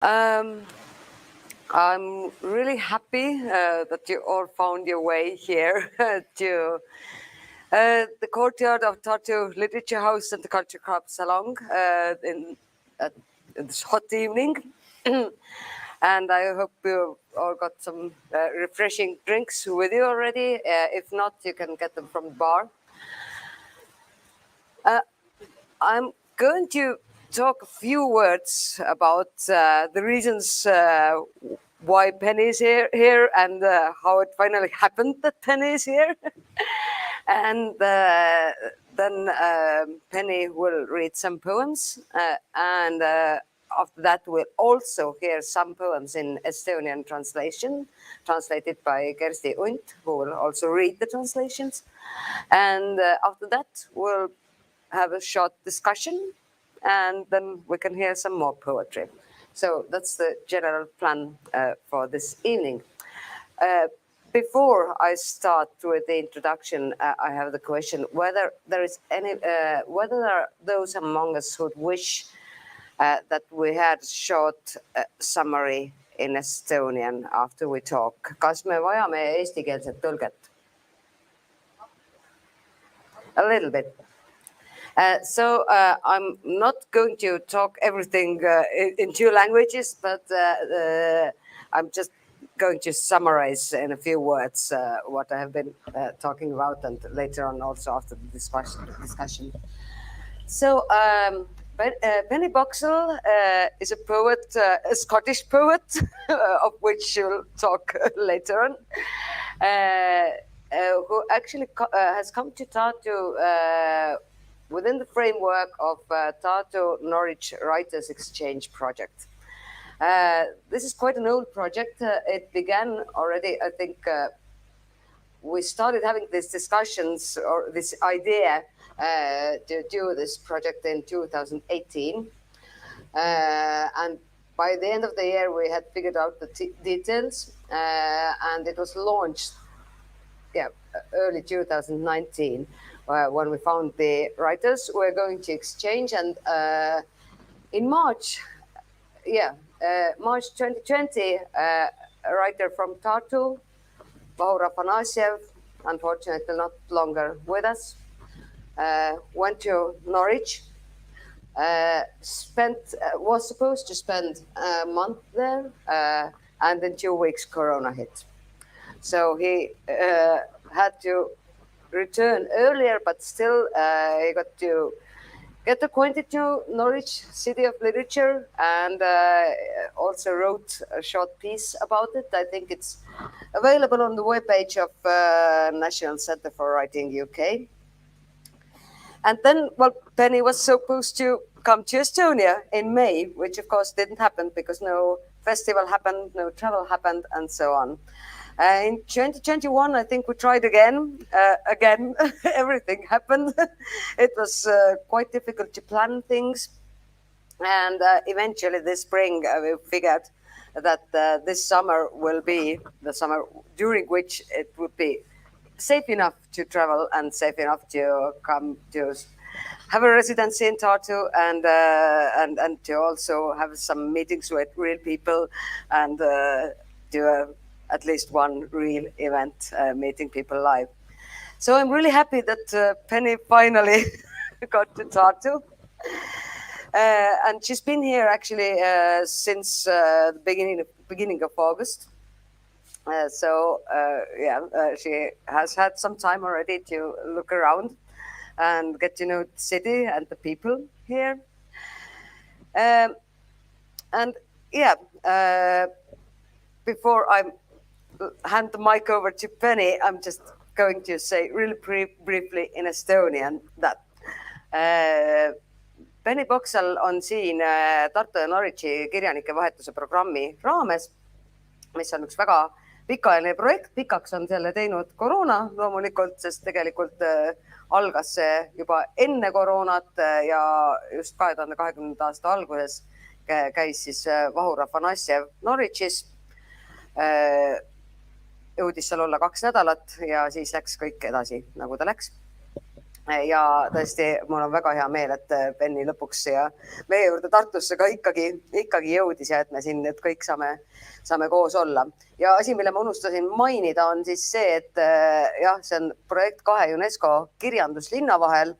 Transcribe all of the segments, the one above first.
I'm really happy that you all found your way here to the courtyard of Tartu Literature House and the Culture Club Salon in this hot evening. And I hope you all got some refreshing drinks with you already. If not, you can get them from the bar. I'm going to talk a few words about the reasons why Penny is here and how it finally happened that Penny is here. And then Penny will read some poems, and after that we'll also hear some poems in Estonian translation, translated by Kersti Unt, who will also read the translations. And after that we'll have a short discussion, and then we can hear some more poetry. So that's the general plan for this evening. Before I start with the introduction, I have the question whether there is any, whether there are those among us who would wish that we had short summary in Estonian after we talk. Kas me vajame eestikeelset tõlget? A little bit. So I'm not going to talk everything in two languages, but I'm just going to summarize in a few words what I have been talking about, and later on also after the discussion. So Penny Boxall is a poet, a Scottish poet, of which she'll talk later on, who actually has come to Tartu within the framework of Tartu Norwich Writers Exchange project. This is quite an old project. It began already, I think, we started having these discussions or this idea to do this project in 2018. And by the end of the year, we had figured out the details, and it was launched early 2019. When we found the writers we're going to exchange, and in March 2020, a writer from Tartu, Vahur, unfortunately not longer with us, went to Norwich, was supposed to spend a month there, and in 2 weeks Corona hit. So he had to return earlier, but still he got to get acquainted to Norwich City of Literature, and also wrote a short piece about it. I think it's available on the webpage of National Centre for Writing UK. And then, well, Penny was supposed to come to Estonia in May, which of course didn't happen because no festival happened, no travel happened, and so on. In 2021, I think we tried again. Everything happened. It was quite difficult to plan things. And eventually this spring, we figured that this summer will be the summer during which it would be safe enough to travel and safe enough to come to have a residency in Tartu, and to also have some meetings with real people and do at least one real event, meeting people live. So I'm really happy that Penny finally got to Tartu. And she's been here actually since the beginning of August. She has had some time already to look around and get to know the city and the people here. Before I hand the mic over to Penny, I'm just going to say really briefly in Estonian that Penny Boxall on siin Tartu ja Norwichi kirjanikevahetuse programmi raames, mis on üks väga pikaajaline projekt. Pikaks on selle teinud koroona loomulikult, sest tegelikult algas see juba enne koroonat ja just 2020. aasta alguses käis siis Vahur Norwichis. Jõudis seal olla 2 nädalat ja siis läks kõik edasi, nagu ta läks. ja tõesti, mul on väga hea meel, et Penny lõpuks siia meie juurde Tartusse ka ikkagi jõudis ja et me siin nüüd kõik saame koos olla. Ja asi, mille ma unustasin mainida, on siis see, et jah, see on projekt 2 UNESCO kirjanduslinna vahel.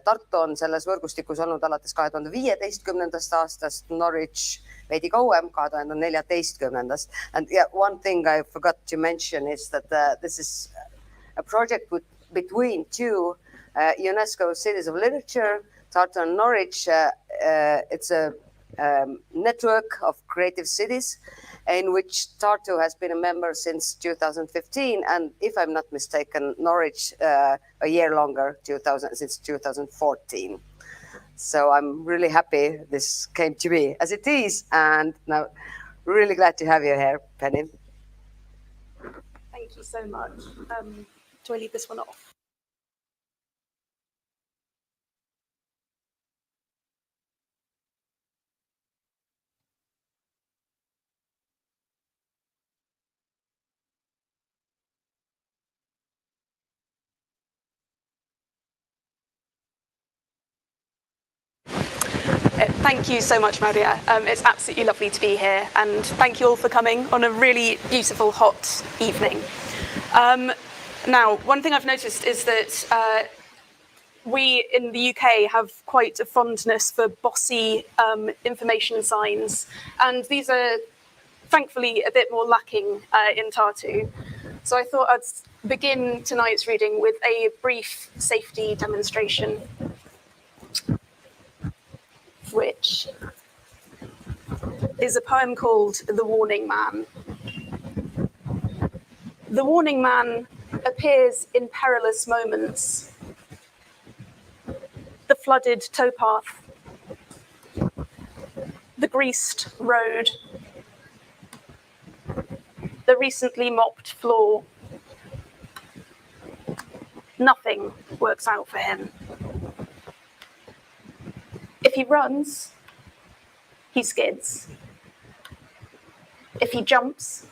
Tartu on selles võrgustikus olnud alates 2015. aastast, Norwich veidi kauem, 2014. And yeah, one thing I forgot to mention is that this is a project between two UNESCO cities of literature, Tartu and Norwich. It's a network of creative cities in which Tartu has been a member since 2015, and if I'm not mistaken, Norwich a year longer, since 2014. So I'm really happy this came to be as it is, and now really glad to have you here, Penny. Thank you so much. Do I leave this one off? Thank you so much, Maria. It's absolutely lovely to be here, and thank you all for coming on a really beautiful, hot evening. Now, one thing I've noticed is that we in the UK have quite a fondness for bossy information signs, and these are thankfully a bit more lacking in Tartu. So I thought I'd begin tonight's reading with a brief safety demonstration, which is a poem called The Warning Man. The warning man appears in perilous moments. The flooded towpath, the greased road, the recently mopped floor. Nothing works out for him. If he runs, he skids. If he jumps,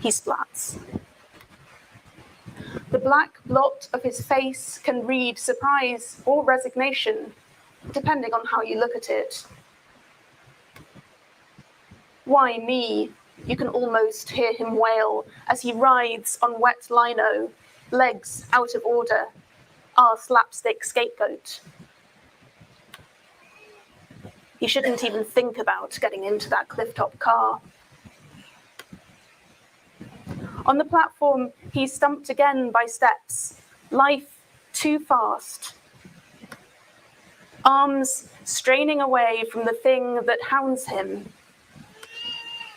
he splats. The black blot of his face can read surprise or resignation, depending on how you look at it. Why me? You can almost hear him wail as he rides on wet lino, legs out of order, our slapstick scapegoat. He shouldn't even think about getting into that cliff-top car. On the platform, he's stumped again by steps. Life too fast. Arms straining away from the thing that hounds him.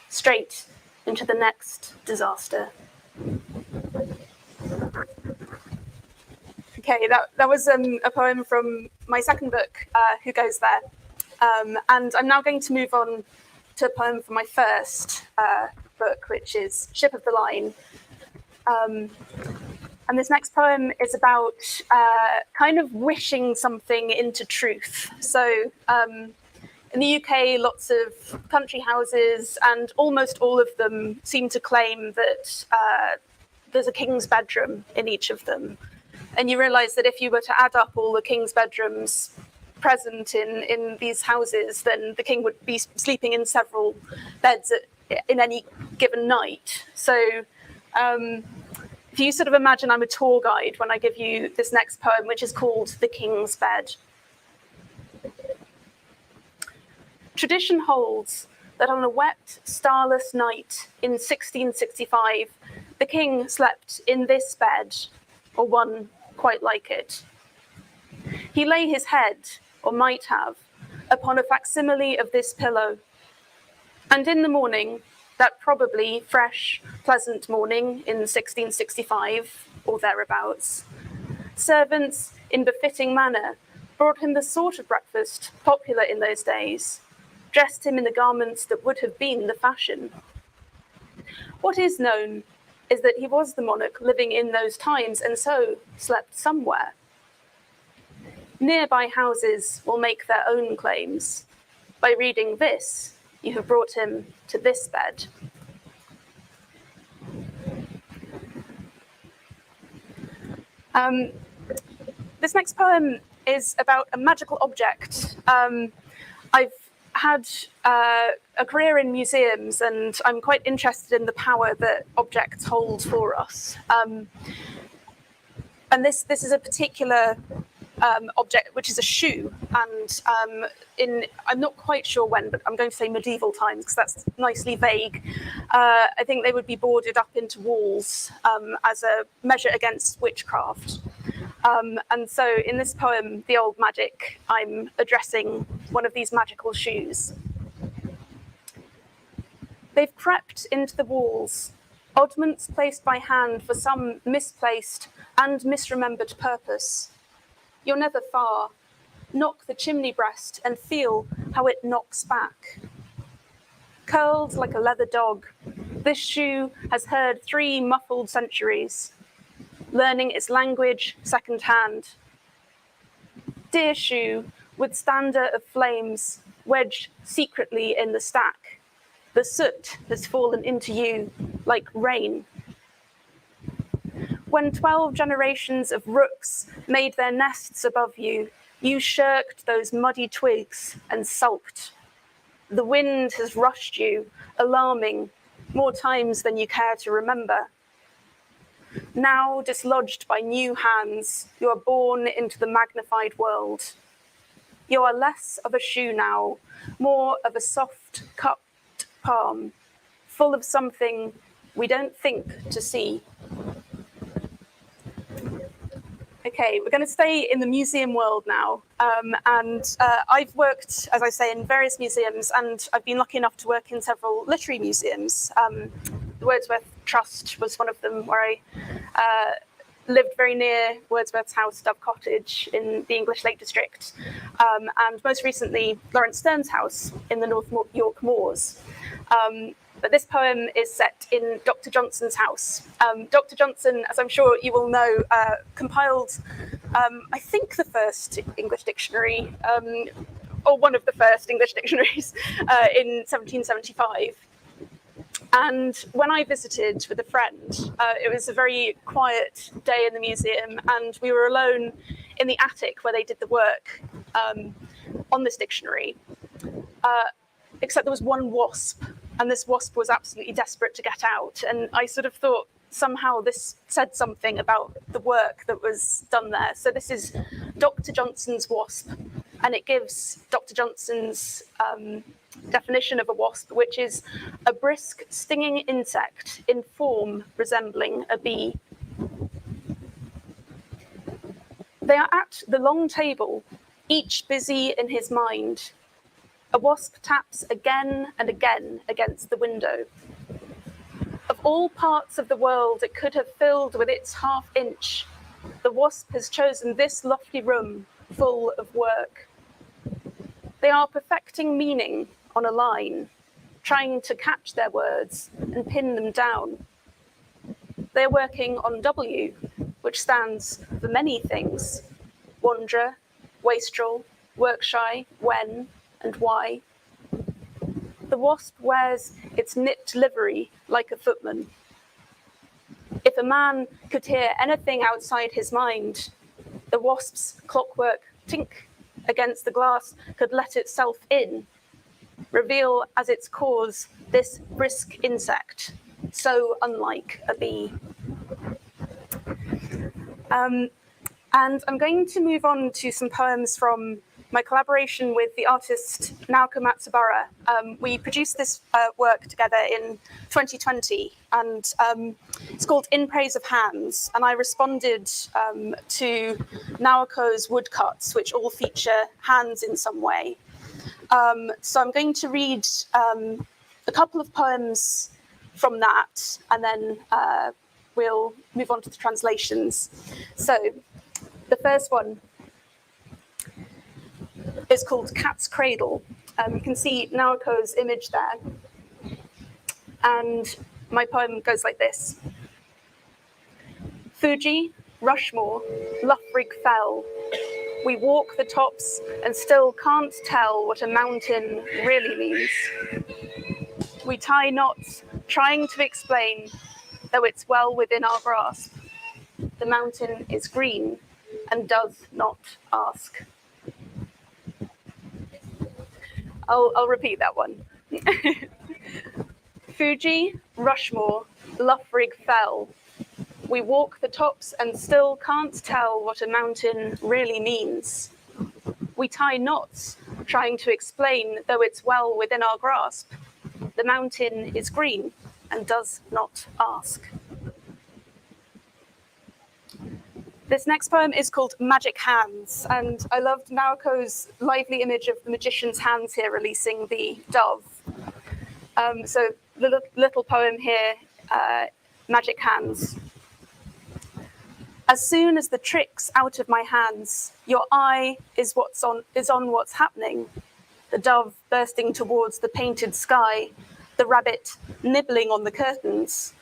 Straight into the next disaster. Okay, that was a poem from my second book, Who Goes There? And I'm now going to move on to a poem from my first book, which is Ship of the Line. And this next poem is about kind of wishing something into truth. So in the UK, lots of country houses, and almost all of them seem to claim that there's a king's bedroom in each of them. And you realise that if you were to add up all the king's bedrooms present in these houses, then the king would be sleeping in several beds in any given night. So if you sort of imagine I'm a tour guide when I give you this next poem, which is called The King's Bed. Tradition holds that on a wet, starless night in 1665, the king slept in this bed, or one quite like it. He lay his head, or might have, upon a facsimile of this pillow. And in the morning, that probably fresh, pleasant morning in 1665, or thereabouts, servants, in befitting manner, brought him the sort of breakfast popular in those days, dressed him in the garments that would have been the fashion. What is known is that he was the monarch living in those times, and so slept somewhere. Nearby houses will make their own claims. By reading this, you have brought him to this bed. This next poem is about a magical object. I've had a career in museums, and I'm quite interested in the power that objects hold for us. And this is a particular object, which is a shoe. And I'm not quite sure when, but I'm going to say medieval times, because that's nicely vague. I think they would be boarded up into walls as a measure against witchcraft. And so in this poem, The Old Magic, I'm addressing one of these magical shoes. They've crept into the walls, oddments placed by hand for some misplaced and misremembered purpose. You're never far. Knock the chimney breast and feel how it knocks back. Curled like a leather dog, this shoe has heard 3 muffled centuries, learning its language secondhand. Dear shoe, withstander of flames, wedged secretly in the stack, the soot has fallen into you like rain. When 12 generations of rooks made their nests above you, you shirked those muddy twigs and sulked. The wind has rushed you, alarming, more times than you care to remember. Now dislodged by new hands, you are born into the magnified world. You are less of a shoe now, more of a soft, cupped palm, full of something we don't think to see. Okay, we're going to stay in the museum world now. I've worked, as I say, in various museums, and I've been lucky enough to work in several literary museums. The Wordsworth Trust was one of them, where I lived very near Wordsworth's house, Dove Cottage, in the English Lake District. And most recently, Lawrence Stern's house in the North York Moors. But this poem is set in Dr. Johnson's house. Dr. Johnson, as I'm sure you will know, compiled, I think, the first English dictionary, or one of the first English dictionaries, in 1775. And when I visited with a friend, it was a very quiet day in the museum, and we were alone in the attic where they did the work on this dictionary, except there was one wasp. And this wasp was absolutely desperate to get out. And I sort of thought somehow this said something about the work that was done there. So this is Dr. Johnson's wasp, and it gives Dr. Johnson's definition of a wasp, which is a brisk, stinging insect in form resembling a bee. They are at the long table, each busy in his mind. A wasp taps again and again against the window. Of all parts of the world it could have filled with its half-inch, the wasp has chosen this lofty room full of work. They are perfecting meaning on a line, trying to catch their words and pin them down. They're working on W, which stands for many things: wanderer, wastrel, work-shy, when, and why. The wasp wears its nipped livery like a footman. If a man could hear anything outside his mind, the wasp's clockwork tink against the glass could let itself in, reveal as its cause this brisk insect, so unlike a bee. And I'm going to move on to some poems from my collaboration with the artist Naoko Matsubara. We produced this work together in 2020, and it's called In Praise of Hands. And I responded to Naoko's woodcuts, which all feature hands in some way. So I'm going to read a couple of poems from that, and then we'll move on to the translations. So the first one is called Cat's Cradle. You can see Naoko's image there. And my poem goes like this. Fuji, Rushmore, Loughrig Fell. We walk the tops and still can't tell what a mountain really means. We tie knots, trying to explain, though it's well within our grasp. the mountain is green and does not ask. I'll repeat that one. Fuji, Rushmore, Loughrigg Fell. We walk the tops and still can't tell what a mountain really means. We tie knots, trying to explain, though it's well within our grasp. The mountain is green and does not ask. This next poem is called Magic Hands, and I loved Naoko's lively image of the magician's hands here releasing the dove. So the little poem here, Magic Hands. As soon as the trick's out of my hands, your eye is on what's happening. The dove bursting towards the painted sky, the rabbit nibbling on the curtains,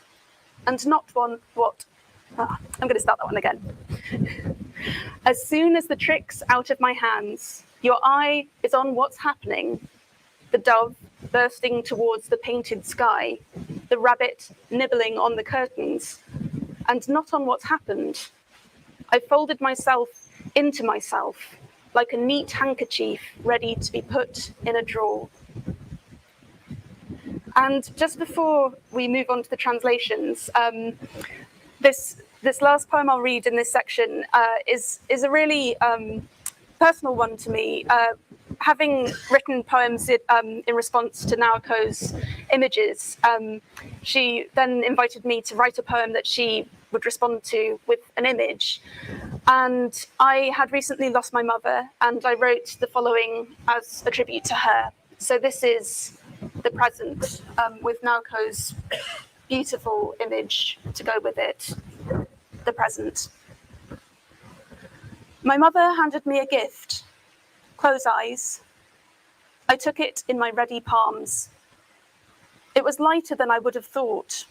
and not one what. I'm going to start that one again. As soon as the trick's out of my hands, your eye is on what's happening. The dove bursting towards the painted sky, the rabbit nibbling on the curtains, and not on what's happened. I folded myself into myself like a neat handkerchief ready to be put in a drawer. And just before we move on to the translations, this last poem I'll read in this section is a really personal one to me. Having written poems in response to Naoko's images, she then invited me to write a poem that she would respond to with an image. And I had recently lost my mother, and I wrote the following as a tribute to her. So this is the present with Naoko's beautiful image to go with it. The present. My mother handed me a gift. Close eyes. I took it in my ready palms. It was lighter than I would have thought.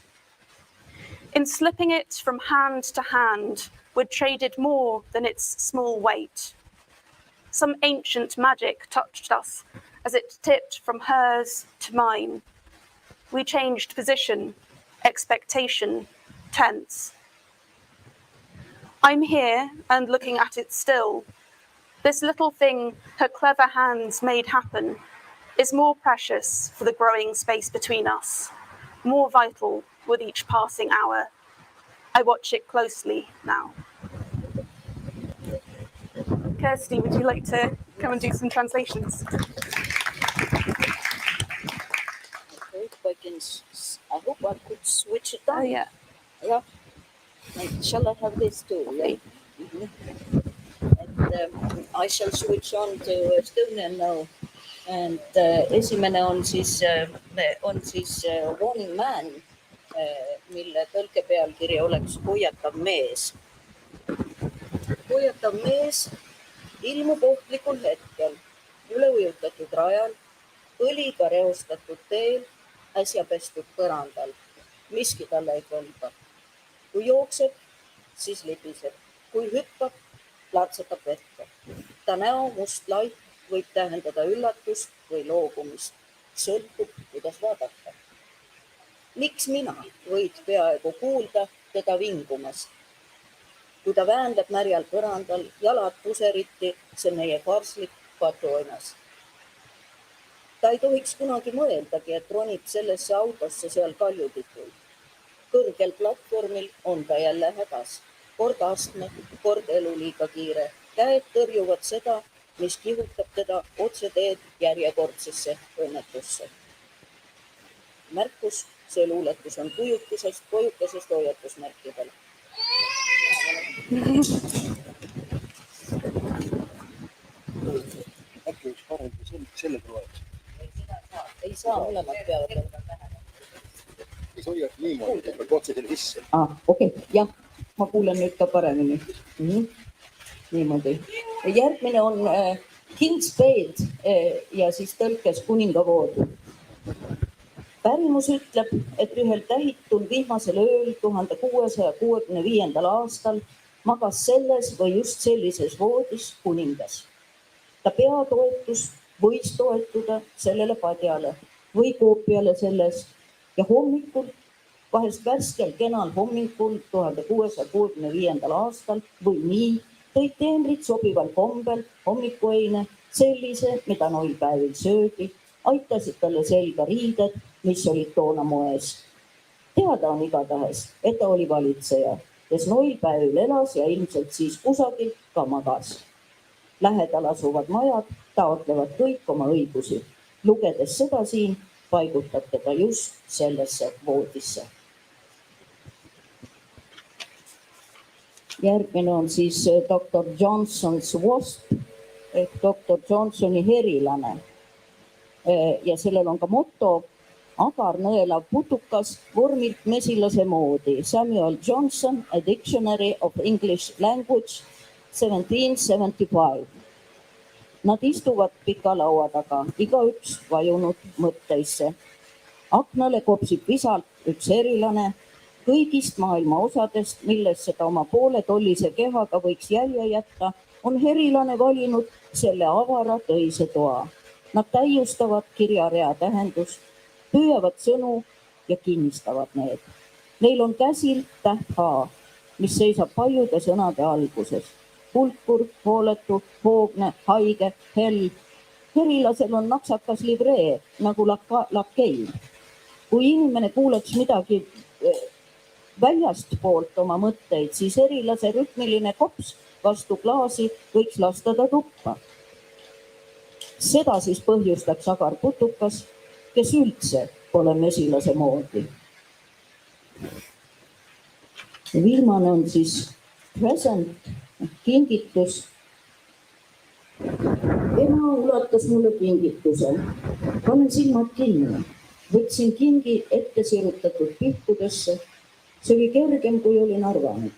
In slipping it from hand to hand, we'd traded more than its small weight. Some ancient magic touched us as it tipped from hers to mine. We changed position, expectation, tense. I'm here and looking at it still. This little thing her clever hands made happen is more precious for the growing space between us, more vital with each passing hour. I watch it closely now. Kirsty, would you like to come and do some translations? I hope I could switch it on. Oh, yeah. Yeah. And shall I have this too? Yeah. Mm-hmm. And I shall switch on to Estonian now. And esimene on siis Warning Man, mille tõlke pealkiri oleks Hoiatav mees. Hoiatav mees ilmub ohtlikul hetkel, üleujutatud rajal, õliga reostatud teel, äsja pestud põrandal. Miski talle ei kõlba. Kui jookseb, siis libiseb. Kui hüppab, platsatab vette. Ta näo must laip võib tähendada üllatust või loobumist. Sõltub, kuidas vaadata. Miks mina võid peaaegu kuulda teda vingumas? Kui ta väändab märjal põrandal, jalad puseriti, see meie farslik patuoinas. Ta ei tohiks kunagi mõeldagi, et ronib sellesse autosse seal kaljutikul. Kõrgel platvormil on ta jälle hädas. Kord astme, kord elu liiga kiire. Käed tõrjuvad seda, mis kihutab teda otse teed järjekordsesse õnnetusse. Märkus, see luuletus on kujukesest hoiatusmärkidel. Äkki üks parem kui selle tulevad. Ei saa, mõlemad peavad olema. Ei hoia niimoodi, et peab otse selle sisse. Okei, jah, ma kuulen nüüd ka paremini. Niimoodi. Järgmine on King's Bed ja siis tõlkes Kuningavood. Pärimus ütleb, et ühel tähitul vihmasel ööl 1665. aastal magas selles või just sellises voodis kuningas. Ta peatoetus võis toetuda sellele padjale või koopiale selles ja hommikul Vahest värskel kenal hommikul 1665. aastal või nii tõid teenrid sobival kombel hommikueine sellise, mida noilpäevil söödi, aitasid talle selga riided, mis olid toona moes. Teada on igatahes, et ta oli valitseja, kes noilpäevil elas ja ilmselt siis kusagil ka magas. Lähedal asuvad majad taotlevad kõik oma õigusi. Lugedes seda siin, paigutab teda just sellesse voodisse. Järgmine on siis Dr. Johnson's Wasp ehk Dr. Johnsoni herilane. Ja sellel on ka moto agar nõelav putukas vormilt mesilase moodi. Samuel Johnson, A Dictionary of English Language, 1775. Nad istuvad pika laua taga, igaüks vajunud mõtteisse. Aknale kopsib visalt üks herilane. Kõigist maailma osadest, millesse ta oma poole tollise kehaga võiks jälje jätta, on herilane valinud selle avara töise toa. Nad täiustavad kirjarea tähendust, püüavad sõnu ja kinnistavad need. Neil on käsil täht H, mis seisab paljude sõnade alguses. Pulkur, hooletu, hoogne, haige, hell. Herilasel on naksakas livree nagu lakeil. Kui inimene kuuleks midagi väljast poolt oma mõtteid, siis herilase rütmiline kops vastu klaasi võiks lasta ta tuppa. Seda siis põhjustaks agar putukas, kes üldse pole mesilase moodi. Viimane on siis present, kingitus. Ema ulatas mulle kingituse. Panen silmad kinni. Võtsin kingi ette sirutatud pihkudesse. See oli kergem, kui olin arvanud.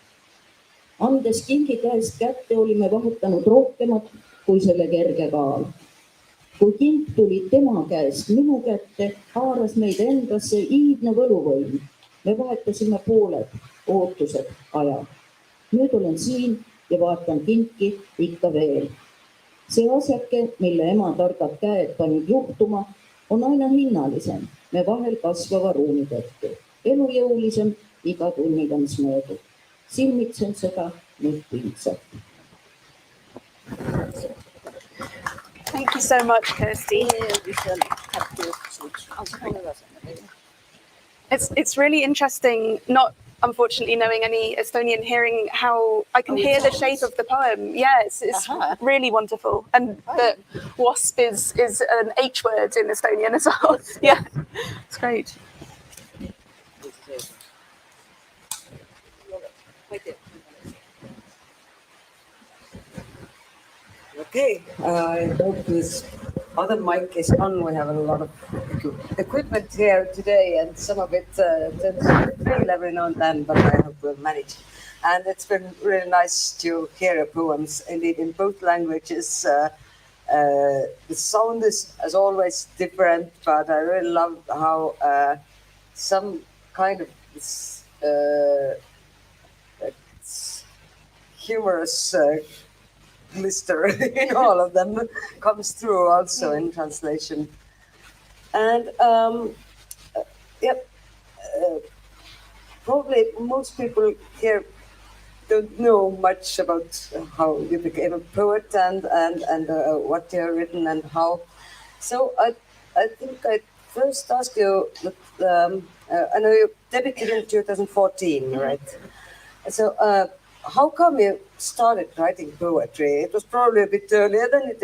Andes kingi käest kätte olime vahetanud rohkemat kui selle kerge kaal. Kui king tuli tema käest minu kätte, haaras meid endasse iidne võluvõim. Me vahetasime pooled, ootused, aja. Nüüd olen siin ja vaatan kinki ikka veel. See asjake, mille ema targad käed panid juhtuma, on aina hinnalisem. Me vahel kasvava ruumi tõttu. Elujõulisem iga tunniga, mis möödub. Silmitsen seda nüüd pingsalt. Thank you so much, Kirsty. It's really interesting, not unfortunately knowing any Estonian, hearing how I can hear the shape of the poem. Yeah, it's really wonderful. And the wasp is an H word in Estonian as well. Yeah, it's great. Okay, I hope this other mic is on. We have a lot of equipment here today, and some of it tends to fail every now and then, but I hope we'll manage. And it's been really nice to hear your poems, indeed, in both languages. The sound is, as always, different, but I really love how some kind of this, humorous glister in all of them comes through also in translation. And probably most people here don't know much about how you became a poet and what you have written and how. So I think I'd first ask you, I know you debuted in 2014, right? So how come you started writing poetry? It was probably a bit earlier than you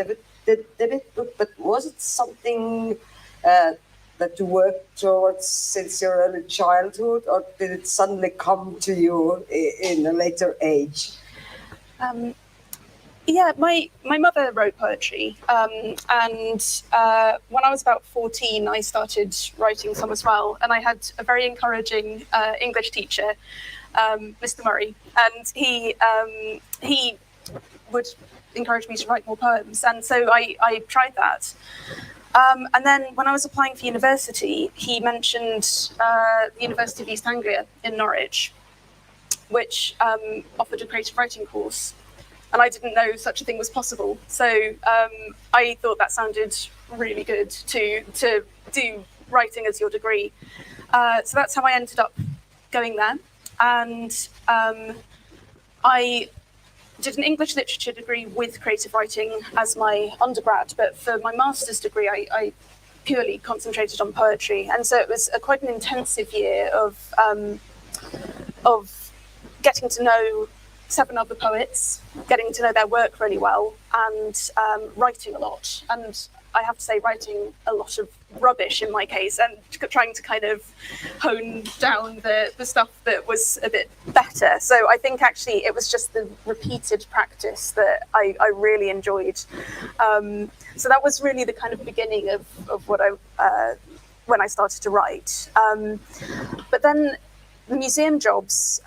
debut, but was it something that you worked towards since your early childhood, or did it suddenly come to you in a later age? Yeah, my mother wrote poetry, and when I was about 14, I started writing some as well, and I had a very encouraging English teacher, Mr. Murray, and he would encourage me to write more poems, and so I tried that. And then when I was applying for university, he mentioned the University of East Anglia in Norwich, which offered a creative writing course. And I didn't know such a thing was possible. So I thought that sounded really good to do writing as your degree. So that's how I ended up going there, and I did an English literature degree with creative writing as my undergrad, but for my master's degree, I purely concentrated on poetry, and so it was quite an intensive year of getting to know 7 other poets, getting to know their work really well, and writing a lot. And I have to say, writing a lot of rubbish in my case, and trying to kind of hone down the stuff that was a bit better. So I think actually it was just the repeated practice that I really enjoyed. So that was really the kind of beginning of what when I started to write. But then the museum jobs,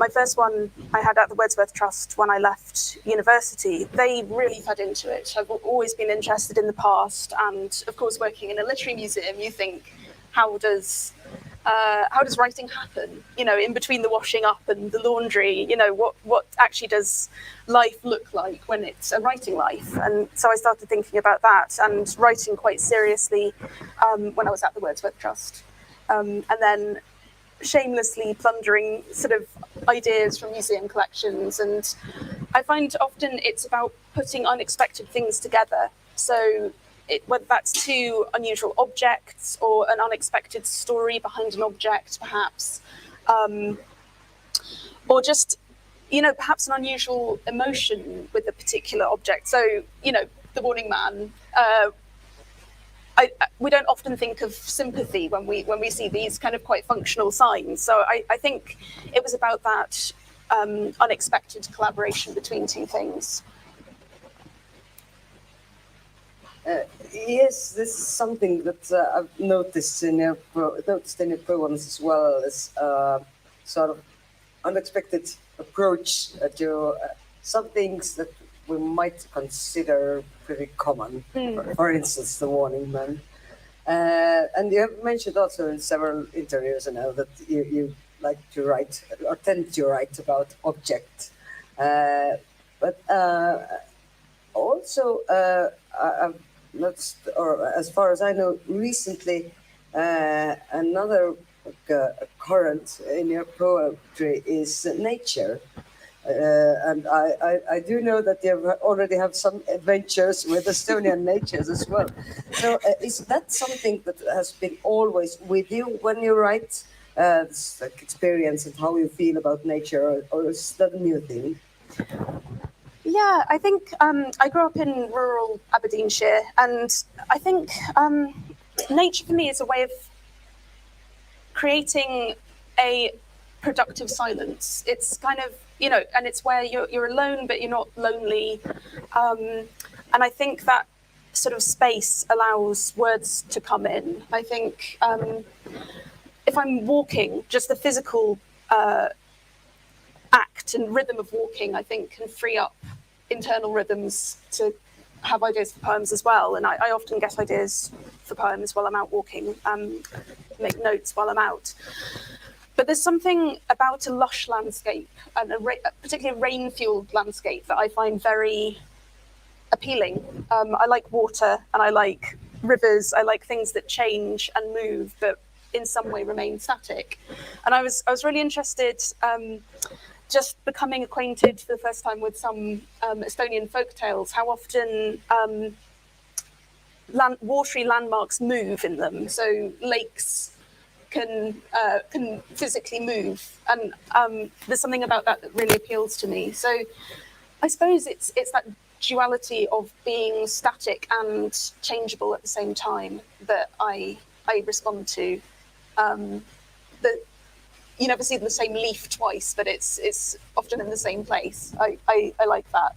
my first one I had at the Wordsworth Trust when I left university, they really fed into it. I've always been interested in the past, and of course working in a literary museum, you think, how does writing happen? You know, in between the washing up and the laundry, you know, what actually does life look like when it's a writing life? And so I started thinking about that and writing quite seriously when I was at the Wordsworth Trust. And then shamelessly plundering sort of ideas from museum collections, and I find often it's about putting unexpected things together. So whether that's 2 unusual objects or an unexpected story behind an object, perhaps, or just, you know, perhaps an unusual emotion with a particular object. So, you know, the Warning Man. We don't often think of sympathy when we see these kind of quite functional signs. So I think it was about that unexpected collaboration between 2 things. Yes, this is something that I've noticed in your poems as well, as sort of unexpected approach to some things that we might consider pretty common. For instance, the Warning Man. And you have mentioned also in several interviews now that you like to write or tend to write about objects. But also, I've noticed, or as far as I know, recently another current in your poetry is nature. And I do know that you already have some adventures with Estonian natures as well. So is that something that has been always with you when you write, this like experience and how you feel about nature, or is that a new thing? Yeah, I think I grew up in rural Aberdeenshire, and I think nature for me is a way of creating a productive silence. It's kind of, you know, and it's where you're alone, but you're not lonely. And I think that sort of space allows words to come in. I think if I'm walking, just the physical act and rhythm of walking, I think, can free up internal rhythms to have ideas for poems as well. And I often get ideas for poems while I'm out walking, make notes while I'm out. But there's something about a lush landscape, and particularly a rain-fueled landscape, that I find very appealing. I like water, and I like rivers. I like things that change and move, but in some way remain static. And I was really interested, just becoming acquainted for the first time with some Estonian folk tales, how often watery landmarks move in them. So lakes can physically move, and there's something about that really appeals to me. So I suppose it's that duality of being static and changeable at the same time that I respond to. You never see the same leaf twice, but it's often in the same place. I like that.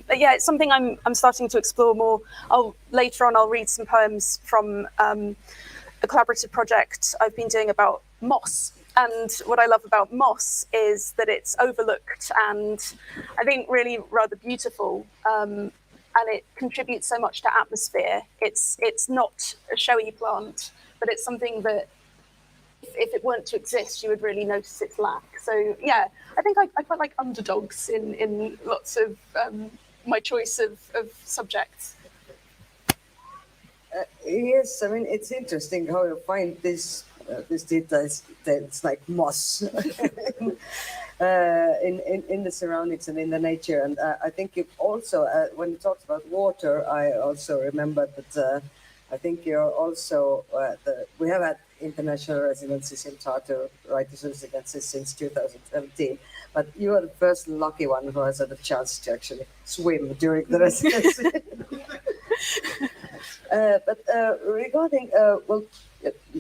But yeah, it's something I'm starting to explore more. Later on I'll read some poems from a collaborative project I've been doing about moss. And what I love about moss is that it's overlooked and I think really rather beautiful. And it contributes so much to atmosphere. It's not a showy plant, but it's something that if it weren't to exist, you would really notice its lack. So yeah, I think I quite like underdogs in lots of my choice of subjects. Yes, I mean, it's interesting how you find these this details, it's like moss in the surroundings and in the nature. And I think you also, when you talked about water, I also remember that I think you're also, we have had international residencies in Tartu, writers' residencies since 2017, but you are the first lucky one who has had a chance to actually swim during the residency. But regarding, well,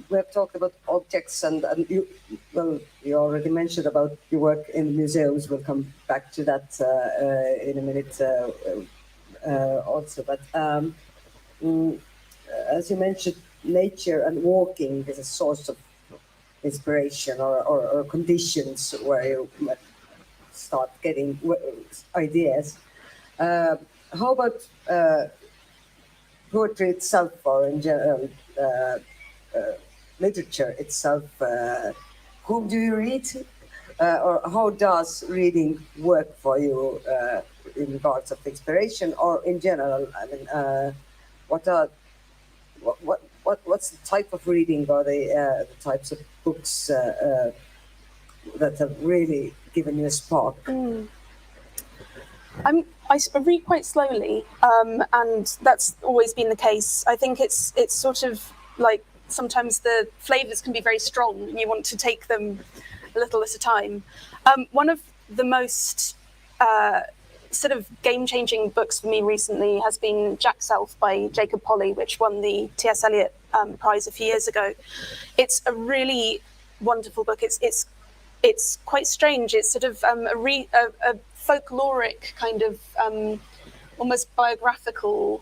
we have talked about objects, and you already mentioned about your work in museums. We'll come back to that in a minute also. But as you mentioned, nature and walking is a source of inspiration or conditions where you start getting ideas. How about poetry itself, or in general literature itself? Whom do you read, or how does reading work for you in regards of inspiration, or in general? I mean, what's the type of reading, or the types of books that have really given you a spark? I read quite slowly, and that's always been the case. I think it's sort of like sometimes the flavors can be very strong and you want to take them a little at a time. One of the most sort of game-changing books for me recently has been Jack Self by Jacob Polly, which won the T.S. Eliot Prize a few years ago. It's a really wonderful book. It's quite strange. It's sort of a folkloric kind of almost biographical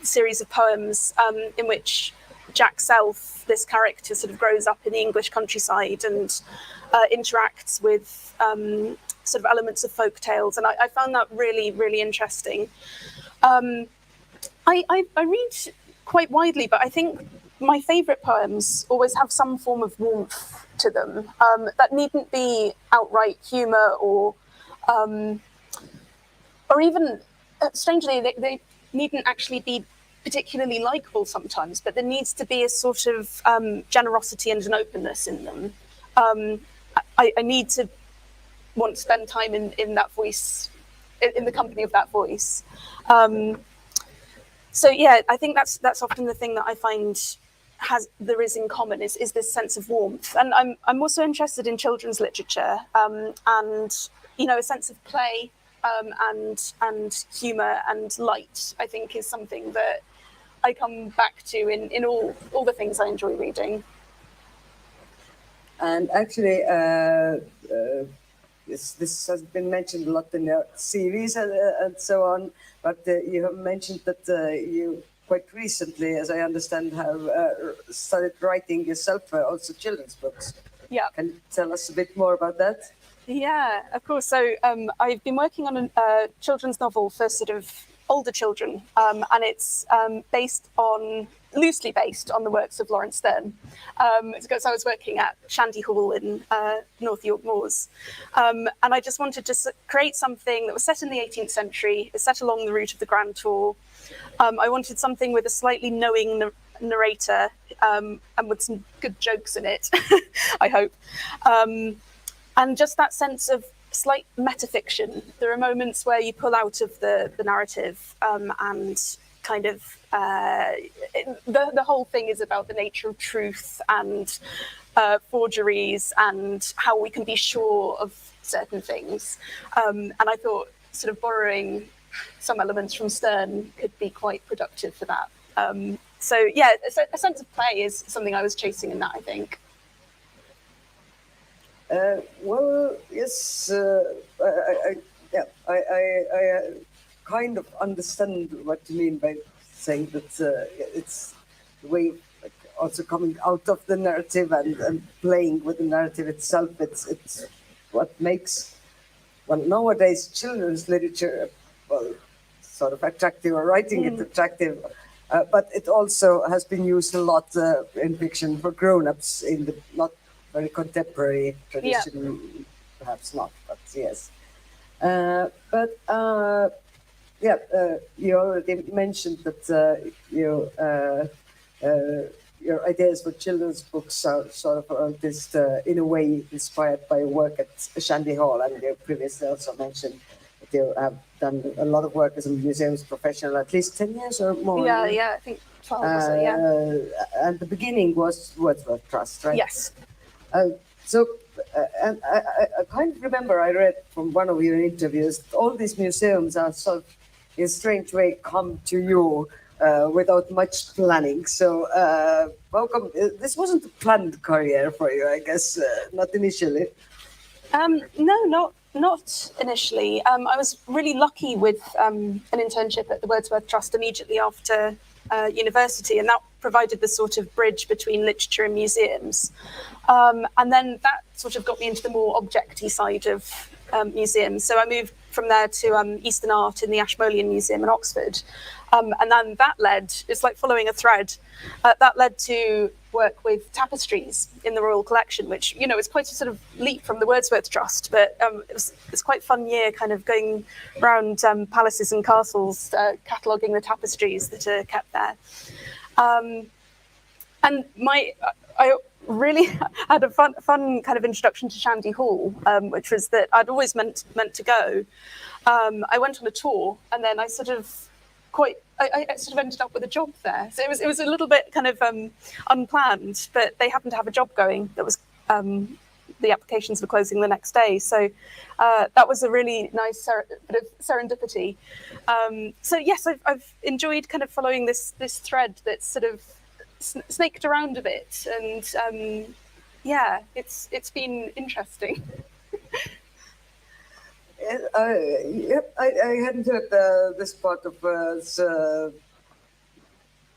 series of poems in which Jack Self, this character, sort of grows up in the English countryside and interacts with sort of elements of folk tales, and I found that really, really interesting. I read quite widely, but I think my favourite poems always have some form of warmth to them that needn't be outright humour or even, strangely, they needn't actually be particularly likable sometimes, but there needs to be a sort of generosity and an openness in them. I need to want to spend time in that voice, in the company of that voice. So yeah, I think that's often the thing that I find there is in common is this sense of warmth. And I'm also interested in children's literature, and a sense of play and humour and light, I think, is something that I come back to in all the things I enjoy reading. And actually, this has been mentioned a lot in your series and so on, but you have mentioned that you quite recently, as I understand, have started writing yourself also children's books. Yeah. Can you tell us a bit more about that? Yeah, of course. So I've been working on a children's novel for sort of older children, and it's loosely based on the works of Laurence Sterne. Because I was working at Shandy Hall in North York Moors, and I just wanted to create something that was set in the 18th century, it's set along the route of the Grand Tour. I wanted something with a slightly knowing narrator, and with some good jokes in it, I hope. And just that sense of slight metafiction. There are moments where you pull out of the narrative, and kind of the whole thing is about the nature of truth and forgeries and how we can be sure of certain things. And I thought sort of borrowing some elements from Sterne could be quite productive for that. So yeah, a sense of play is something I was chasing in that, I think. Well, yes, I kind of understand what you mean by saying that it's the way, like, also coming out of the narrative and playing with the narrative itself. It's what makes, well, nowadays children's literature, well, sort of attractive, or writing it attractive. But it also has been used a lot in fiction for grown-ups in the not very contemporary tradition, perhaps not, but yes. You already mentioned that your ideas for children's books are sort of this, in a way, inspired by work at Shandy Hall, and you previously also mentioned that you have done a lot of work as a museums professional, at least 10 years or more. Yeah, I think 12 or so, yeah. And the beginning was Wordsworth Trust, right? Yes. And I kind of remember I read from one of your interviews, all these museums are sort of, in a strange way, come to you without much planning. So how come this wasn't a planned career for you, I guess, not initially? No, not initially. I was really lucky with an internship at the Wordsworth Trust immediately after university, and that provided the sort of bridge between literature and museums. And then that sort of got me into the more objecty side of museums. So I moved from there to Eastern Art in the Ashmolean Museum in Oxford. And then that led, it's like following a thread, that led to work with tapestries in the Royal Collection, which, you know, is quite a sort of leap from the Wordsworth Trust, but it's quite a fun year kind of going around palaces and castles, cataloguing the tapestries that are kept there. And I really had a fun kind of introduction to Shandy Hall, which was that I'd always meant to go. I went on a tour, and then I sort of ended up with a job there. So it was a little bit kind of unplanned, but they happened to have a job going that was the applications were closing the next day. So that was a really nice bit of serendipity. So yes, I've enjoyed kind of following this thread that's sort of snaked around a bit, and yeah, it's been interesting. I hadn't heard this part of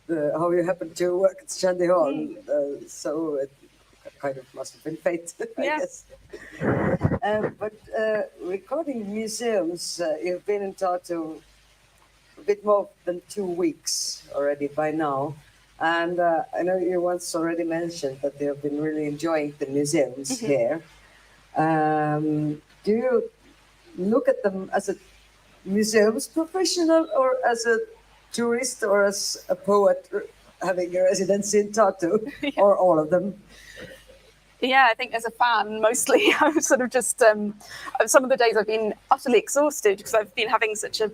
how you happened to work at Shandy Hall, so it kind of must have been fate, I guess. But regarding museums, you've been in Tartu a bit more than 2 weeks already by now. And I know you once already mentioned that you've been really enjoying the museums here. Do you look at them as a museums professional, or as a tourist, or as a poet having a residency in Tartu, or all of them? Yeah, I think as a fan, mostly. I'm sort of just, some of the days I've been utterly exhausted because I've been having such a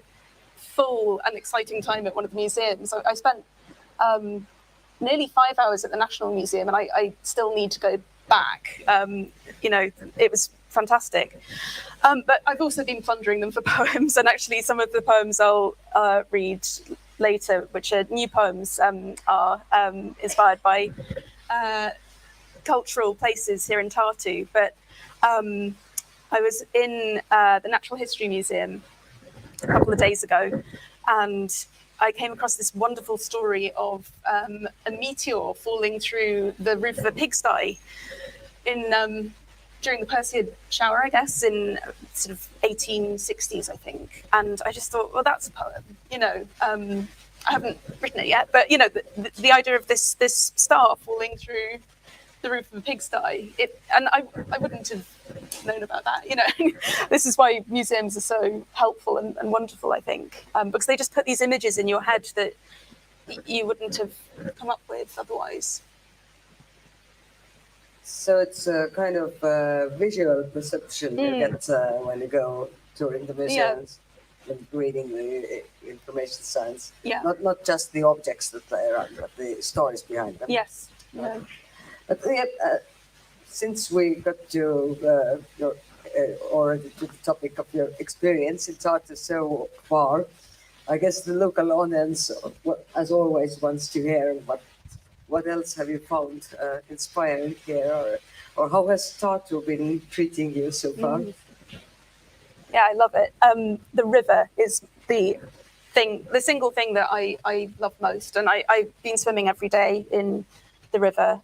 full and exciting time at one of the museums. I spent nearly 5 hours at the National Museum, and I still need to go back. You know, it was fantastic. But I've also been plundering them for poems, and actually some of the poems I'll read later, which are new poems, are inspired by cultural places here in Tartu. But I was in the Natural History Museum a couple of days ago, and I came across this wonderful story of a meteor falling through the roof of a pigsty in during the Perseid shower, I guess, in sort of 1860s, I think. And I just thought, well, that's a poem, you know. I haven't written it yet, but you know, the idea of this star falling through the roof of a pigsty, and I wouldn't have known about that, you know. This is why museums are so helpful and wonderful, I think, because they just put these images in your head that you wouldn't have come up with otherwise. So it's a kind of visual perception you get when you go touring the museums and reading the information signs. Yeah. Not just the objects that they are, but the stories behind them. Yes. Yeah. But since we got to already to the topic of your experience in Tartu so far, I guess the local audience, as always, wants to hear what else have you found inspiring here, or how has Tartu been treating you so far? Yeah, I love it. The river is the single thing that I love most, and I've been swimming every day in the river.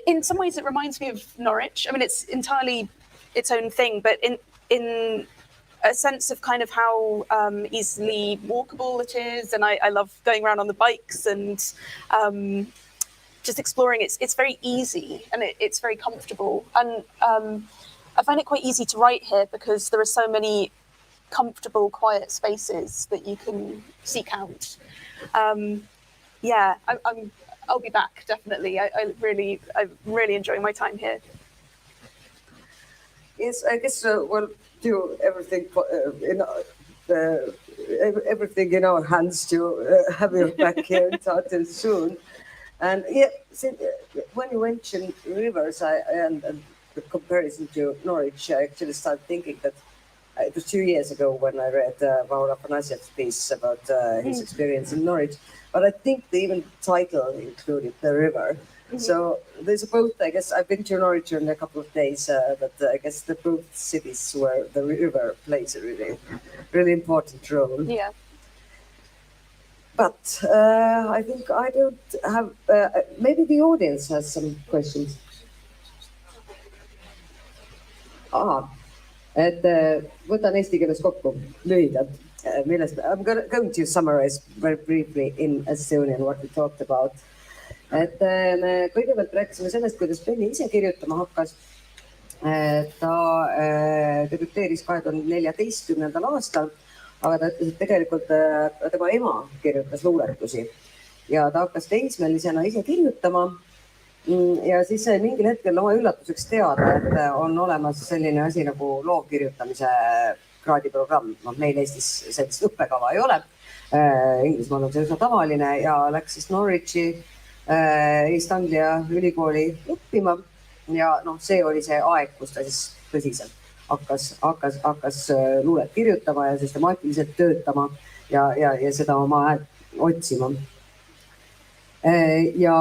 In some ways, it reminds me of Norwich. I mean, it's entirely its own thing, but in a sense of kind of how easily walkable it is, and I love going around on the bikes and just exploring. It's very easy, and it's very comfortable, and I find it quite easy to write here because there are so many comfortable, quiet spaces that you can seek out. Yeah, I'll be back definitely. I'm really enjoying my time here. Yes, I guess we'll do everything everything in our hands to have you back here in Tartu soon. And yeah, when you mentioned rivers, and the comparison to Norwich, I actually started thinking that it was 2 years ago when I read Vaur Afanasiev's piece about his experience in Norwich. But I think the even title included the river. So there's both, I guess, I've been to Norwich in a couple of days, but I guess the both cities where the river plays a really important role. Yeah. But I think I don't have, maybe the audience has some questions. Et võtan eesti keeles kokku lühidalt, millest I'm going to summarize very briefly in Estonian what we talked about. Et me kõigepealt rääkisime sellest, kuidas Penny ise kirjutama hakkas. Ta debüteeris 2014. aastal, aga ta ütles, et tegelikult tema ema kirjutas luuletusi ja ta hakkas teismelisena ise kirjutama. Ja siis sai mingil hetkel oma üllatuseks teada, et on olemas selline asi nagu loovkirjutamise kraadiprogramm. Meil Eestis sellist õppekava ei ole. Inglismaal on see üsna tavaline ja läks siis Norwichi East Anglia ülikooli õppima. Ja see oli see aeg, kus ta siis tõsiselt hakkas luulet kirjutama ja süstemaatiliselt töötama ja seda oma häält otsima. Ja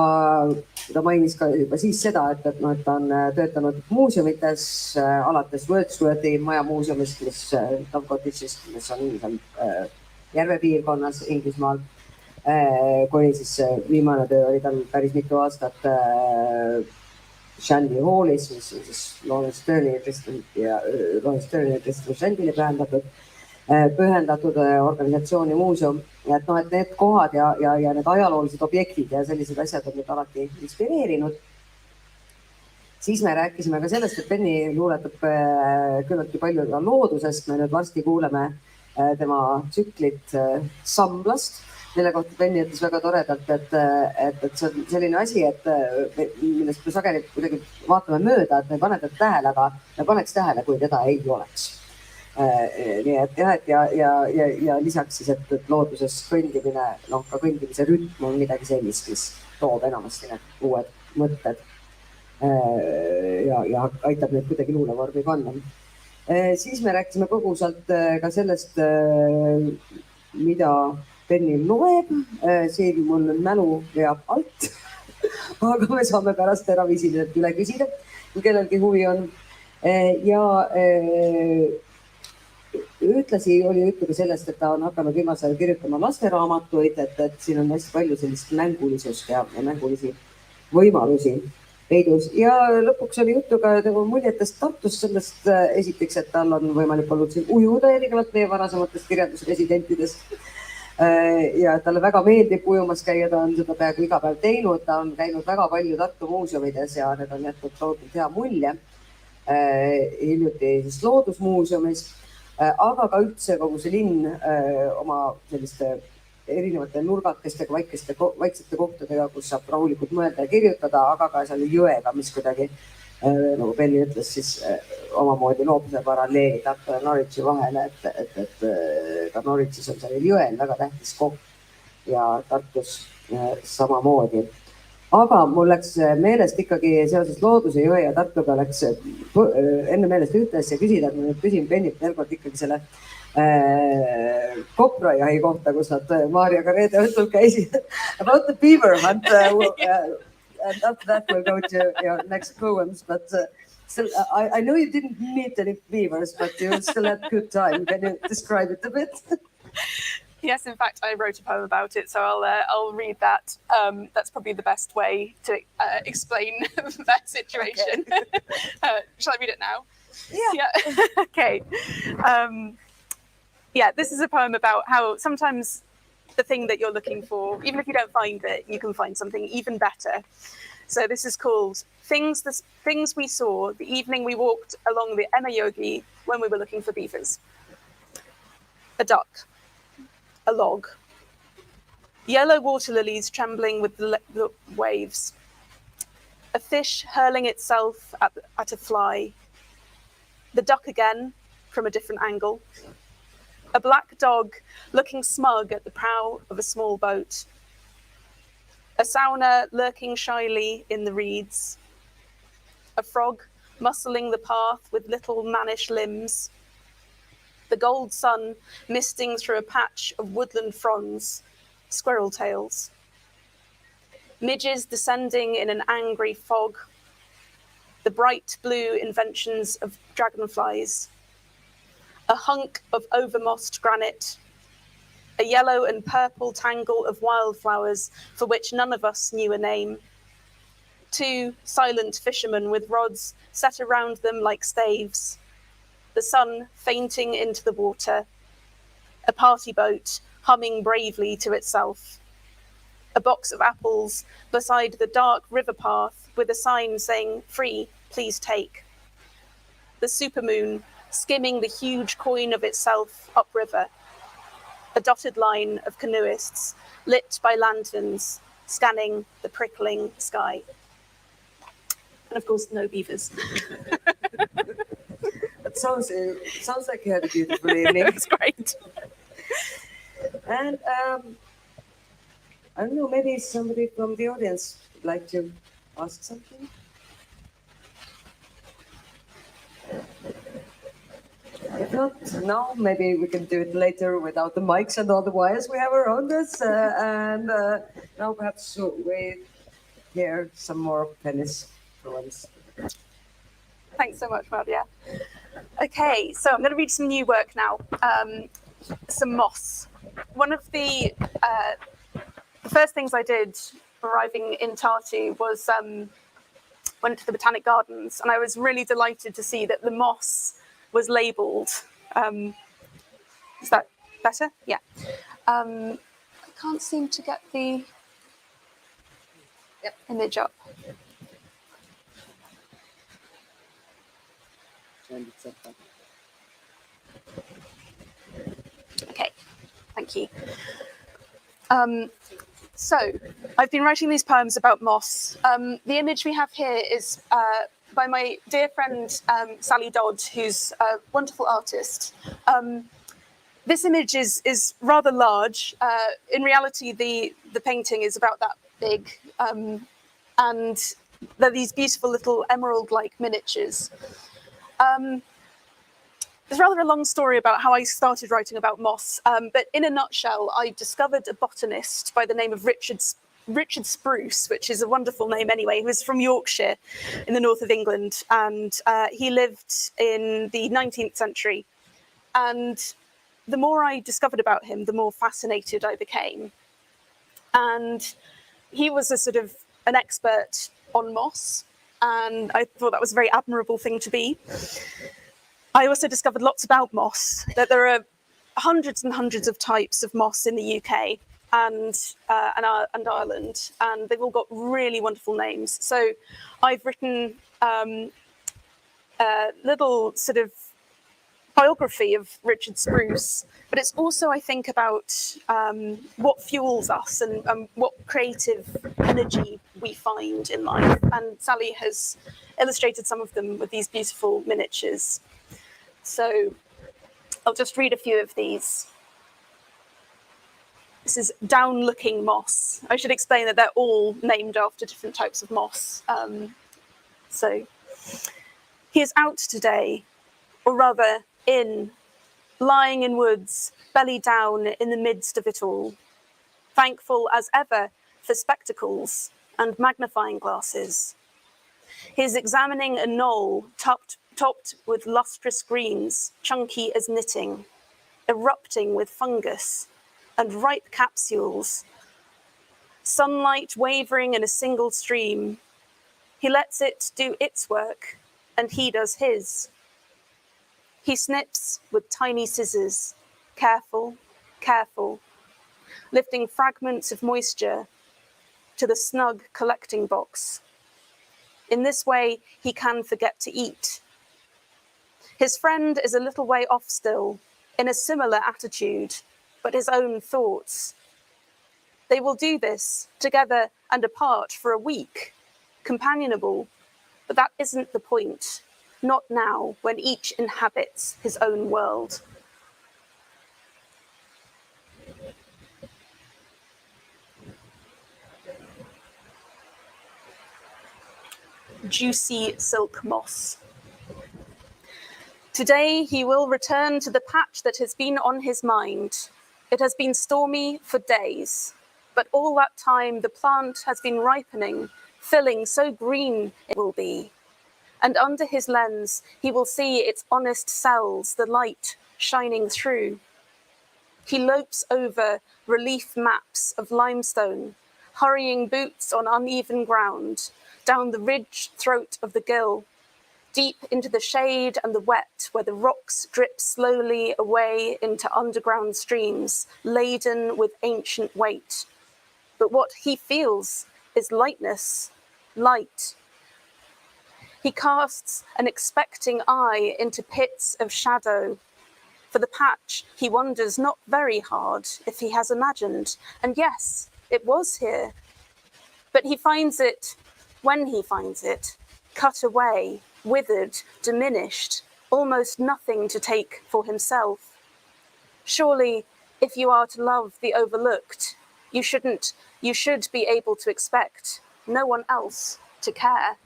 ta mainis ka juba siis seda, et ta on töötanud muuseumites, alates Wordsworthi maja muuseumist, mis Augstisist, mis on järvepiirkonnas Inglismaal, kuni siis viimane töö oli tal päris mitu aastat Shandy Hallis, mis on siis Lawrence Sterling ja Tristan Shandy'le pühendatud organisatsioon ja muuseum. Ja et need kohad ja need ajaloolised objektid ja sellised asjad on nüüd alati inspireerinud. Siis me rääkisime ka sellest, et Penny luuletab küllaltki palju ka loodusest. Me nüüd varsti kuuleme tema tsüklit Samblast, mille kohta Penny ütles väga toredalt, et see on selline asi, millest me sageli kuidagi vaatame mööda, et me ei pane teda tähele, aga me paneks tähele, kui teda ei oleks. Nii et jah, ja lisaks siis, et looduses kõndimine, ka kõndimise rütm on midagi sellist, mis toob enamasti need uued mõtted ja aitab neid kuidagi luulevormi panna. Siis me rääkisime põgusalt ka sellest, mida Penny loeb. Siin mul mälu veab alt, aga me saame pärast eraviisiliselt üle küsida, kui kellelgi huvi on. Ja ühtlasi oli juttu ka sellest, et ta on hakanud viimasel ajal kirjutama lasteraamatuid, et siin on hästi palju sellist mängulisust ja mängulisi võimalusi peidus. Ja lõpuks oli juttu ka tema muljetest Tartust, sellest esiteks, et tal on võimalik olnud siin ujuda erinevalt meie varasematest kirjandusresidentidest. Ja talle väga meeldib ujumas käia, ta on seda peaaegu iga päev teinud, ta on käinud väga palju Tartu muuseumides ja need on jätnud tohutult hea mulje. Hiljuti siis Loodusmuuseumis, aga ka üldse kogu see linn oma selliste erinevate nurgakestega, vaiksete kohtadega, kus saab rahulikult mõelda ja kirjutada, aga ka seal jõega, mis kuidagi, nagu Penny ütles, siis omamoodi loob see paralleeli Tartu ja Norwichi vahele, et ka Norwichis on sellel jõel väga tähtis koht ja Tartus samamoodi. Aga mul läks meelest ikkagi seoses Looduse, jõe ja Tartuga läks enne meelest ühte asja küsida, et ma nüüd küsin Pennyt veel kord ikkagi selle koprajahi kohta, kus nad Maarjaga reede õhtul käisid. About the beaver hunt. And after that we'll go to your next poems. But still, I know you didn't meet any beavers, but you still had a good time. Can you describe it a bit? Yes, in fact, I wrote a poem about it, so I'll read that. That's probably the best way to explain that situation. Okay. Shall I read it now? Yeah. Okay. Yeah, this is a poem about how sometimes the thing that you're looking for, even if you don't find it, you can find something even better. So this is called Things We Saw the Evening We Walked Along the Emajogi when we were looking for beavers. A duck. A log, Yellow water lilies trembling with the waves. A fish hurling itself at a fly. The duck again, from a different angle. A black dog looking smug at the prow of a small boat. A sauna lurking shyly in the reeds. A frog muscling the path with little mannish limbs. The gold sun misting through a patch of woodland fronds, squirrel tails. Midges descending in an angry fog. The bright blue inventions of dragonflies. A hunk of overmossed granite. A yellow and purple tangle of wildflowers for which none of us knew a name. 2 silent fishermen with rods set around them like staves. The sun fainting into the water. A party boat humming bravely to itself. A box of apples beside the dark river path with a sign saying, "Free, please take." The supermoon skimming the huge coin of itself upriver. A dotted line of canoeists lit by lanterns scanning the prickling sky. And of course, no beavers. That sounds like you had a beautiful evening. That's great. And I don't know, maybe somebody from the audience would like to ask something? If not now, maybe we can do it later without the mics and all the wires we have around us. And now perhaps we hear some more of Penny's poems. Thanks so much, Maria. Okay, so I'm going to read some new work now. Some moss. One of the first things I did arriving in Tartu was went to the Botanic Gardens, and I was really delighted to see that the moss was labelled. Is that better? Yeah. I can't seem to get the image up. Okay, thank you. So, I've been writing these poems about moss. The image we have here is by my dear friend Sally Dodd, who's a wonderful artist. This image is rather large. In reality, the painting is about that big, and they're these beautiful little emerald-like miniatures. There's rather a long story about how I started writing about moss, but in a nutshell, I discovered a botanist by the name of Richard Spruce, which is a wonderful name anyway, who was from Yorkshire in the north of England, and he lived in the 19th century. And the more I discovered about him, the more fascinated I became. And he was a sort of an expert on moss, and I thought that was a very admirable thing to be. I also discovered lots about moss, that there are hundreds and hundreds of types of moss in the UK and Ireland, and they've all got really wonderful names. So I've written a little sort of biography of Richard Spruce, but it's also, I think, about what fuels us and what creative energy we find in life. And Sally has illustrated some of them with these beautiful miniatures. So I'll just read a few of these. This is down-looking moss. I should explain that they're all named after different types of moss. So he is out today, or rather in, lying in woods, belly down in the midst of it all, thankful as ever for spectacles and magnifying glasses. He is examining a knoll topped with lustrous greens, chunky as knitting, erupting with fungus and ripe capsules. Sunlight wavering in a single stream. He lets it do its work, and he does his. He snips with tiny scissors, careful, careful, lifting fragments of moisture to the snug collecting box. In this way, he can forget to eat. His friend is a little way off still, in a similar attitude, but his own thoughts. They will do this together and apart for a week, companionable, but that isn't the point. Not now, when each inhabits his own world. Juicy silk moss. Today he will return to the patch that has been on his mind. It has been stormy for days, but all that time the plant has been ripening, filling so green it will be. And under his lens he will see its honest cells, the light shining through. He lopes over relief maps of limestone, hurrying boots on uneven ground, down the ridged throat of the gill, deep into the shade and the wet, where the rocks drip slowly away into underground streams, laden with ancient weight. But what he feels is lightness, light. He casts an expecting eye into pits of shadow. For the patch, he wonders not very hard if he has imagined. And yes, it was here. But he finds it, when he finds it, cut away, withered, diminished, almost nothing to take for himself. Surely, if you are to love the overlooked, you should be able to expect no one else to care.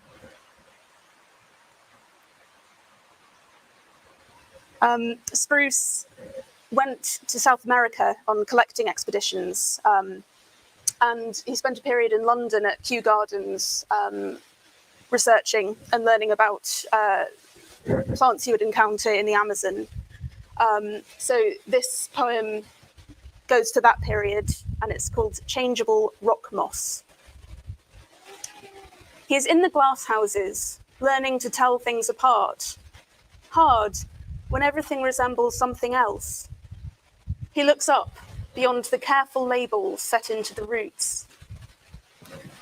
Spruce went to South America on collecting expeditions, and he spent a period in London at Kew Gardens researching and learning about plants he would encounter in the Amazon. So this poem goes to that period, and it's called Changeable Rock Moss. He is in the glass houses, learning to tell things apart. Hard, when everything resembles something else. He looks up beyond the careful labels set into the roots.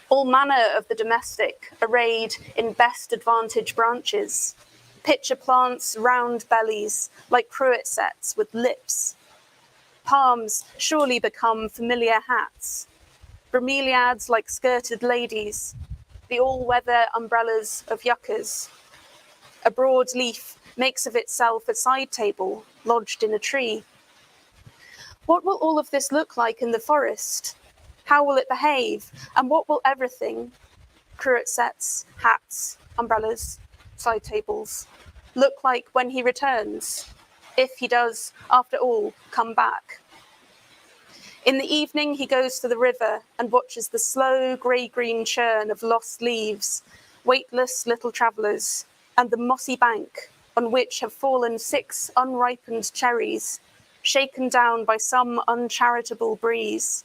All manner of the domestic arrayed in best advantage branches. Pitcher plants, round bellies, like cruet sets with lips. Palms surely become familiar hats. Bromeliads like skirted ladies. The all-weather umbrellas of yuccas. A broad leaf makes of itself a side table lodged in a tree. What will all of this look like in the forest? How will it behave? And what will everything, cruet sets, hats, umbrellas, side tables, look like when he returns, if he does, after all, come back? In the evening, he goes to the river and watches the slow grey-green churn of lost leaves, weightless little travellers, and the mossy bank on which have fallen 6 unripened cherries, shaken down by some uncharitable breeze.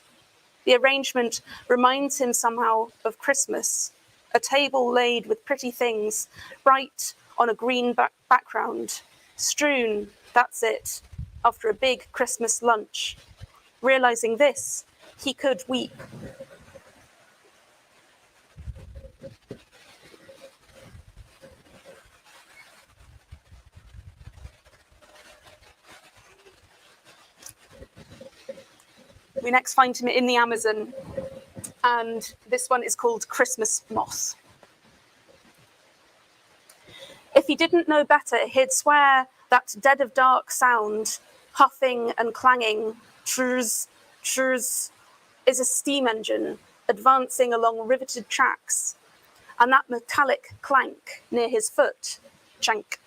The arrangement reminds him somehow of Christmas, a table laid with pretty things, bright on a green background, strewn, that's it, after a big Christmas lunch. Realizing this, he could weep. We next find him in the Amazon, and this one is called Christmas Moss. If he didn't know better, he'd swear that dead of dark sound, huffing and clanging, trrrz, trrrz, is a steam engine advancing along riveted tracks, and that metallic clank near his foot, chank,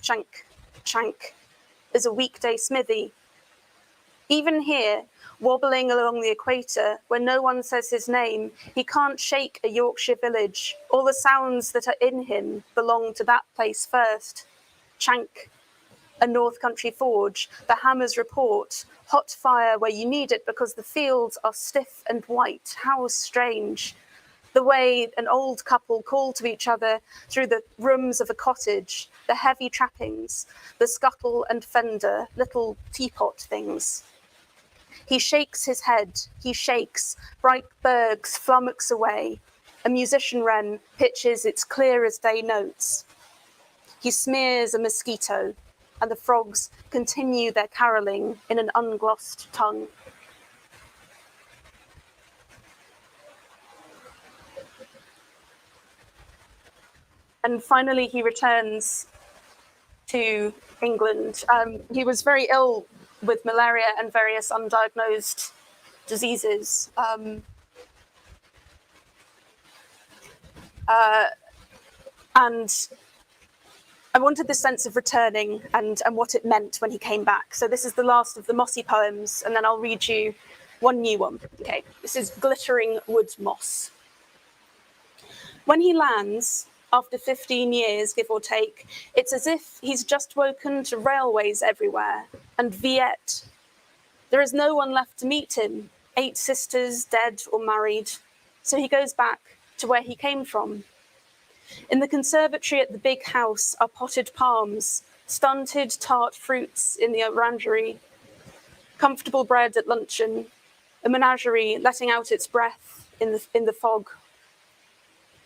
chank, chank, is a weekday smithy. Even here, wobbling along the equator, where no one says his name, he can't shake a Yorkshire village. All the sounds that are in him belong to that place first. Chank, a North Country forge, the hammer's report, hot fire where you need it because the fields are stiff and white. How strange. The way an old couple call to each other through the rooms of a cottage, the heavy trappings, the scuttle and fender, little teapot things. He shakes his head, he shakes, bright bergs flummox away. A musician wren pitches its clear as day notes. He smears a mosquito, and the frogs continue their carolling in an unglossed tongue. And finally, he returns to England. He was very ill with malaria and various undiagnosed diseases. And I wanted this sense of returning and what it meant when he came back. So this is the last of the mossy poems, and then I'll read you one new one. Okay, this is Glittering Wood Moss. When he lands, after 15 years, give or take, it's as if he's just woken to railways everywhere and Viet. There is no one left to meet him, 8 sisters dead or married. So he goes back to where he came from. In the conservatory at the big house are potted palms, stunted tart fruits in the orangery, comfortable bread at luncheon, a menagerie letting out its breath in the fog.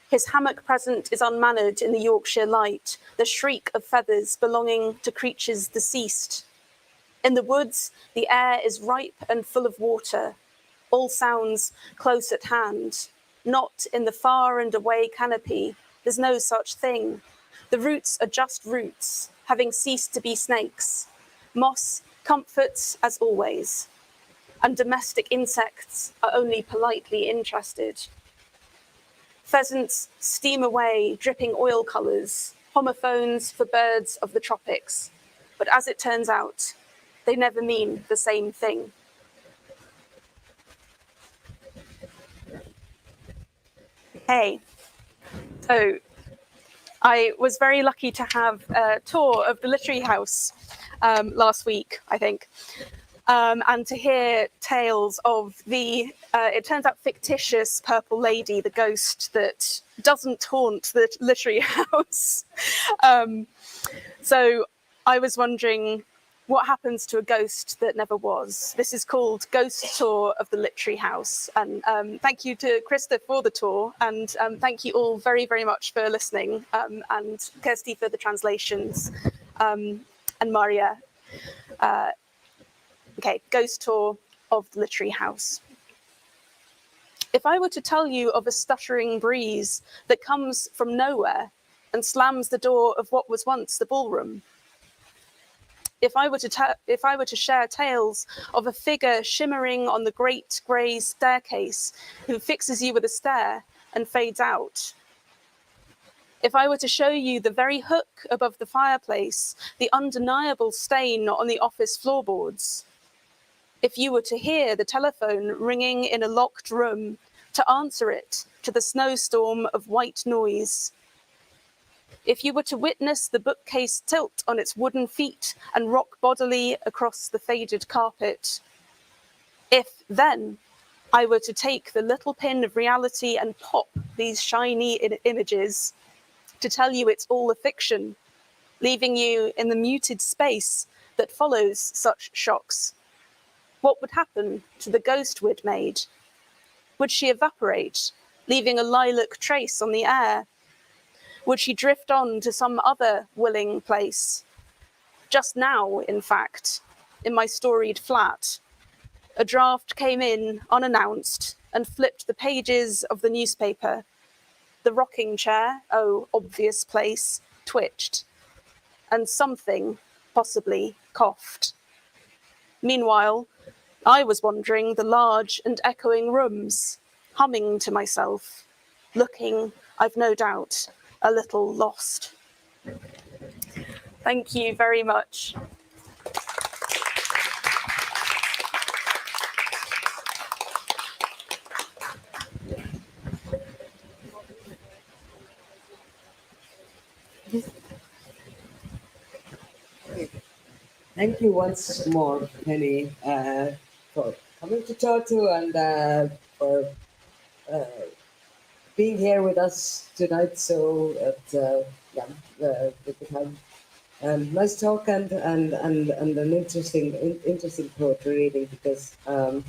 His hammock present is unmannered in the Yorkshire light, the shriek of feathers belonging to creatures deceased. In the woods, the air is ripe and full of water, all sounds close at hand, not in the far and away canopy. There's no such thing. The roots are just roots, having ceased to be snakes. Moss comforts as always, and domestic insects are only politely interested. Pheasants steam away, dripping oil colours, homophones for birds of the tropics. But as it turns out, they never mean the same thing. Okay, so I was very lucky to have a tour of the Literary House last week, I think. And to hear tales of the, it turns out, fictitious purple lady, the ghost that doesn't haunt the Literary House. So I was wondering what happens to a ghost that never was. This is called Ghost Tour of the Literary House. And thank you to Krista for the tour. And thank you all very, very much for listening. And Kirsty for the translations, and Maria. Okay, Ghost Tour of the Literary House. If I were to tell you of a stuttering breeze that comes from nowhere and slams the door of what was once the ballroom, if I were to share tales of a figure shimmering on the great grey staircase who fixes you with a stare and fades out, if I were to show you the very hook above the fireplace, the undeniable stain on the office floorboards, if you were to hear the telephone ringing in a locked room, to answer it to the snowstorm of white noise, if you were to witness the bookcase tilt on its wooden feet and rock bodily across the faded carpet, if then I were to take the little pin of reality and pop these shiny images to tell you it's all a fiction, leaving you in the muted space that follows such shocks, what would happen to the ghost we'd made? Would she evaporate, leaving a lilac trace on the air? Would she drift on to some other willing place? Just now, in fact, in my storied flat, a draft came in unannounced and flipped the pages of the newspaper. The rocking chair, oh, obvious place, twitched, and something, possibly, coughed. Meanwhile, I was wandering the large and echoing rooms, humming to myself, looking, I've no doubt, a little lost. Thank you very much. Thank you once more, Penny, for coming to Tartu and for being here with us tonight. So we could have a nice talk and an interesting poetry reading, because I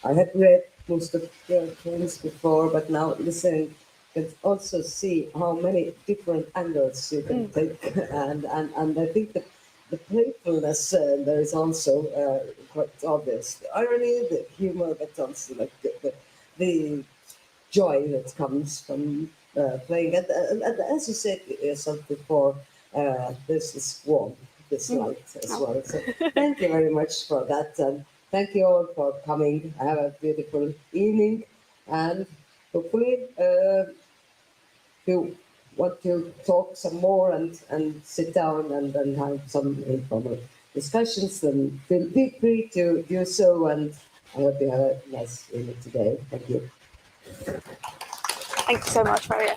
had read most of your poems before, but now listening, you can also see how many different angles you can take, and I think that the playfulness there is also quite obvious. The irony, the humor, but also like the joy that comes from playing. And as you said yourself before, there's this warmth, this light as well. So thank you very much for that. And thank you all for coming. Have a beautiful evening. And hopefully, you want to talk some more and sit down and have some informal discussions, then feel free to do so. And I hope you have a nice evening today. Thank you. Thank you so much, Maria.